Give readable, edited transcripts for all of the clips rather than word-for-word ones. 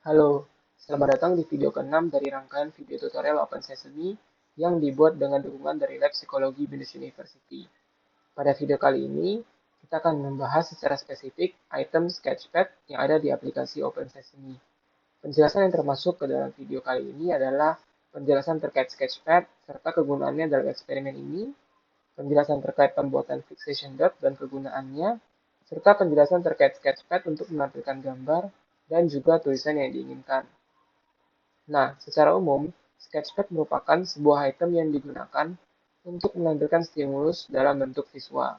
Halo, selamat datang di video ke-6 dari rangkaian video tutorial Open Sesame yang dibuat dengan dukungan dari Lab Psikologi Binus University. Pada video kali ini, kita akan membahas secara spesifik item Sketchpad yang ada di aplikasi Open Sesame. Penjelasan yang termasuk ke dalam video kali ini adalah penjelasan terkait Sketchpad serta kegunaannya dalam eksperimen ini, penjelasan terkait pembuatan fixation dot dan kegunaannya, serta penjelasan terkait Sketchpad untuk menampilkan gambar dan juga tulisan yang diinginkan. Nah, secara umum, Sketchpad merupakan sebuah item yang digunakan untuk menampilkan stimulus dalam bentuk visual.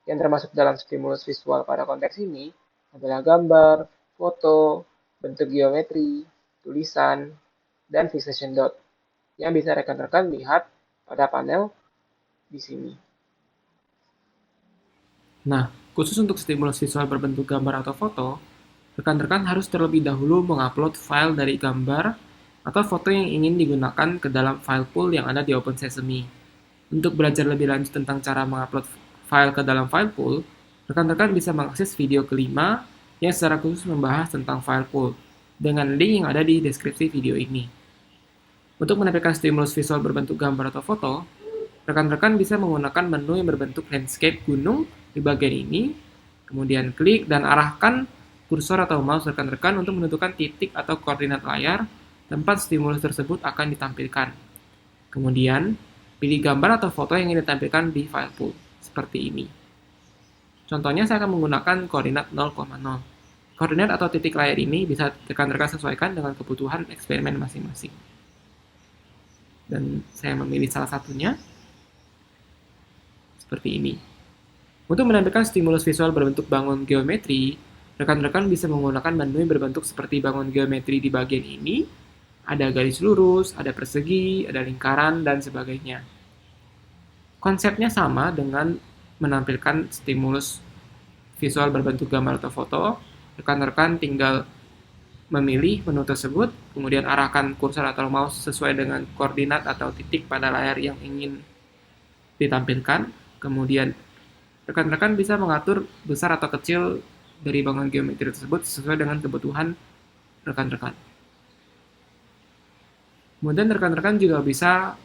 Yang termasuk dalam stimulus visual pada konteks ini adalah gambar, foto, bentuk geometri, tulisan, dan fixation dot yang bisa rekan-rekan lihat pada panel di sini. Nah, khusus untuk stimulus visual berbentuk gambar atau foto, rekan-rekan harus terlebih dahulu mengupload file dari gambar atau foto yang ingin digunakan ke dalam file pool yang ada di Open Sesame. Untuk belajar lebih lanjut tentang cara mengupload file ke dalam file pool, rekan-rekan bisa mengakses video kelima yang secara khusus membahas tentang file pool dengan link yang ada di deskripsi video ini. Untuk menampilkan stimulus visual berbentuk gambar atau foto, rekan-rekan bisa menggunakan menu yang berbentuk landscape gunung di bagian ini, kemudian klik dan arahkan kursor atau mouse rekan-rekan untuk menentukan titik atau koordinat layar tempat stimulus tersebut akan ditampilkan. Kemudian, pilih gambar atau foto yang ingin ditampilkan di file pool, seperti ini. Contohnya saya akan menggunakan koordinat 0,0. Koordinat atau titik layar ini bisa rekan-rekan sesuaikan dengan kebutuhan eksperimen masing-masing. Dan saya memilih salah satunya, seperti ini. Untuk menampilkan stimulus visual berbentuk bangun geometri, rekan-rekan bisa menggunakan menu yang berbentuk seperti bangun geometri di bagian ini. Ada garis lurus, ada persegi, ada lingkaran, dan sebagainya. Konsepnya sama dengan menampilkan stimulus visual berbentuk gambar atau foto. Rekan-rekan tinggal memilih menu tersebut, kemudian arahkan kursor atau mouse sesuai dengan koordinat atau titik pada layar yang ingin ditampilkan. Kemudian rekan-rekan bisa mengatur besar atau kecil dari bangunan geometri tersebut sesuai dengan kebutuhan rekan-rekan. Kemudian rekan-rekan juga bisa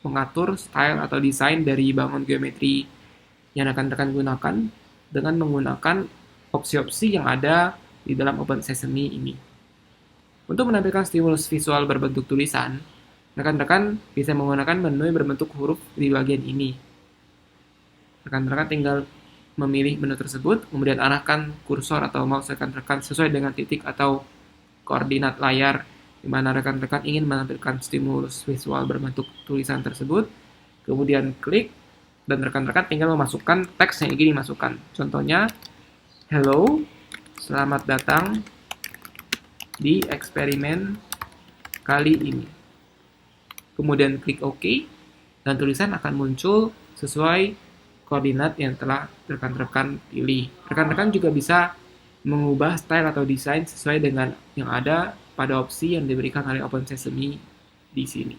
mengatur style atau desain dari bangun geometri yang rekan-rekan gunakan dengan menggunakan opsi-opsi yang ada di dalam Open Sesame ini. Untuk menampilkan stimulus visual berbentuk tulisan, rekan-rekan bisa menggunakan menu yang berbentuk huruf di bagian ini. Rekan-rekan tinggal memilih menu tersebut, kemudian arahkan kursor atau mouse rekan-rekan sesuai dengan titik atau koordinat layar di mana rekan-rekan ingin menampilkan stimulus visual berbentuk tulisan tersebut, kemudian klik, dan rekan-rekan tinggal memasukkan teks yang ingin dimasukkan. Contohnya, hello, selamat datang di eksperimen kali ini. Kemudian klik OK, dan tulisan akan muncul sesuai koordinat yang telah rekan-rekan pilih. Rekan-rekan juga bisa mengubah style atau desain sesuai dengan yang ada pada opsi yang diberikan oleh Open Sesame di sini.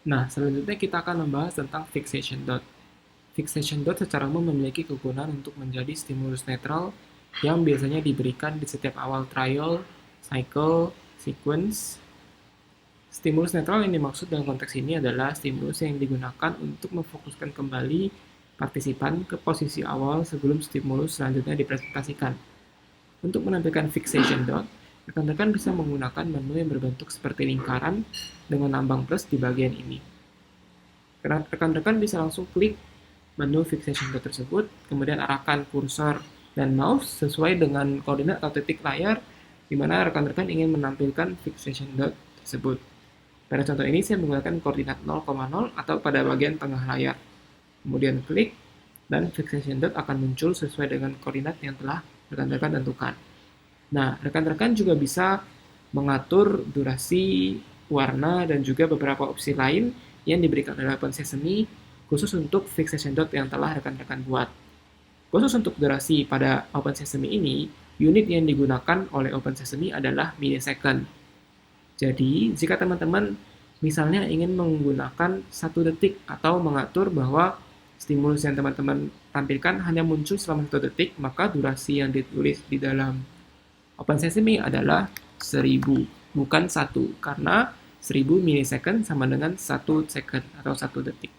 Nah, selanjutnya kita akan membahas tentang fixation dot. Fixation dot secara umum memiliki kegunaan untuk menjadi stimulus netral yang biasanya diberikan di setiap awal trial, cycle, sequence. Stimulus netral yang dimaksud dalam konteks ini adalah stimulus yang digunakan untuk memfokuskan kembali partisipan ke posisi awal sebelum stimulus selanjutnya dipresentasikan. Untuk menampilkan fixation dot, rekan-rekan bisa menggunakan menu yang berbentuk seperti lingkaran dengan lambang plus di bagian ini. Rekan-rekan bisa langsung klik menu fixation dot tersebut, kemudian arahkan kursor dan mouse sesuai dengan koordinat atau titik layar di mana rekan-rekan ingin menampilkan fixation dot tersebut. Pada contoh ini saya menggunakan koordinat 0,0 atau pada bagian tengah layar. Kemudian klik dan fixation dot akan muncul sesuai dengan koordinat yang telah rekan-rekan tentukan. Nah, rekan-rekan juga bisa mengatur durasi, warna, dan juga beberapa opsi lain yang diberikan oleh Open Sesame khusus untuk fixation dot yang telah rekan-rekan buat. Khusus untuk durasi pada Open Sesame ini, unit yang digunakan oleh Open Sesame adalah millisecond. Jadi, jika teman-teman misalnya ingin menggunakan 1 detik atau mengatur bahwa stimulus yang teman-teman tampilkan hanya muncul selama 1 detik, maka durasi yang ditulis di dalam OpenSesame adalah 1000, bukan 1, karena 1000 milisecond sama dengan 1 second atau 1 detik.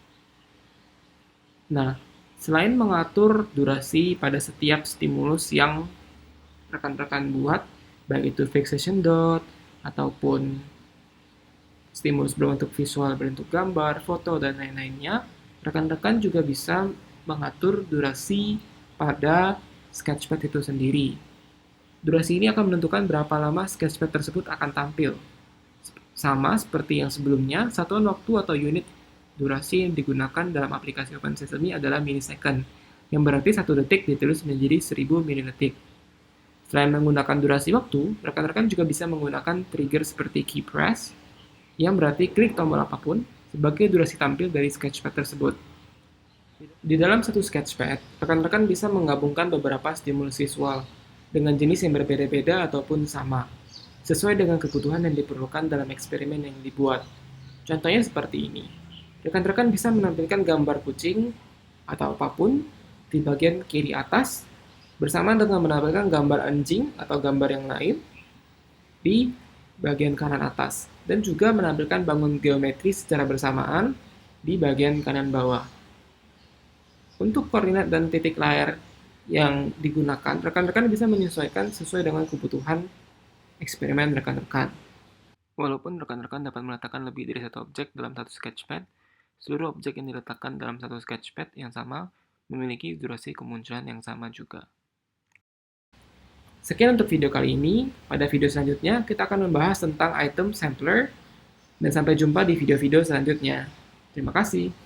Nah, selain mengatur durasi pada setiap stimulus yang rekan-rekan buat, baik itu fixation dot, ataupun stimulus berbentuk visual, berbentuk gambar, foto, dan lain-lainnya, rekan-rekan juga bisa mengatur durasi pada sketchpad itu sendiri. Durasi ini akan menentukan berapa lama sketchpad tersebut akan tampil. Sama seperti yang sebelumnya, satuan waktu atau unit durasi yang digunakan dalam aplikasi OpenSesame adalah milisecond, yang berarti 1 detik ditulis menjadi 1000 milidetik. Selain menggunakan durasi waktu, rekan-rekan juga bisa menggunakan trigger seperti key press, yang berarti klik tombol apapun, sebagai durasi tampil dari sketchpad tersebut. Di dalam satu sketchpad, rekan-rekan bisa menggabungkan beberapa stimulus visual dengan jenis yang berbeda-beda ataupun sama, sesuai dengan kebutuhan yang diperlukan dalam eksperimen yang dibuat. Contohnya seperti ini. Rekan-rekan bisa menampilkan gambar kucing atau apapun di bagian kiri atas, bersama dengan menampilkan gambar anjing atau gambar yang lain di bagian kanan atas, dan juga menampilkan bangun geometri secara bersamaan di bagian kanan bawah. Untuk koordinat dan titik layar yang digunakan, rekan-rekan bisa menyesuaikan sesuai dengan kebutuhan eksperimen rekan-rekan. Walaupun rekan-rekan dapat meletakkan lebih dari satu objek dalam satu sketchpad, seluruh objek yang diletakkan dalam satu sketchpad yang sama memiliki durasi kemunculan yang sama juga. Sekian untuk video kali ini. Pada video selanjutnya, kita akan membahas tentang item sampler, dan sampai jumpa di video-video selanjutnya. Terima kasih.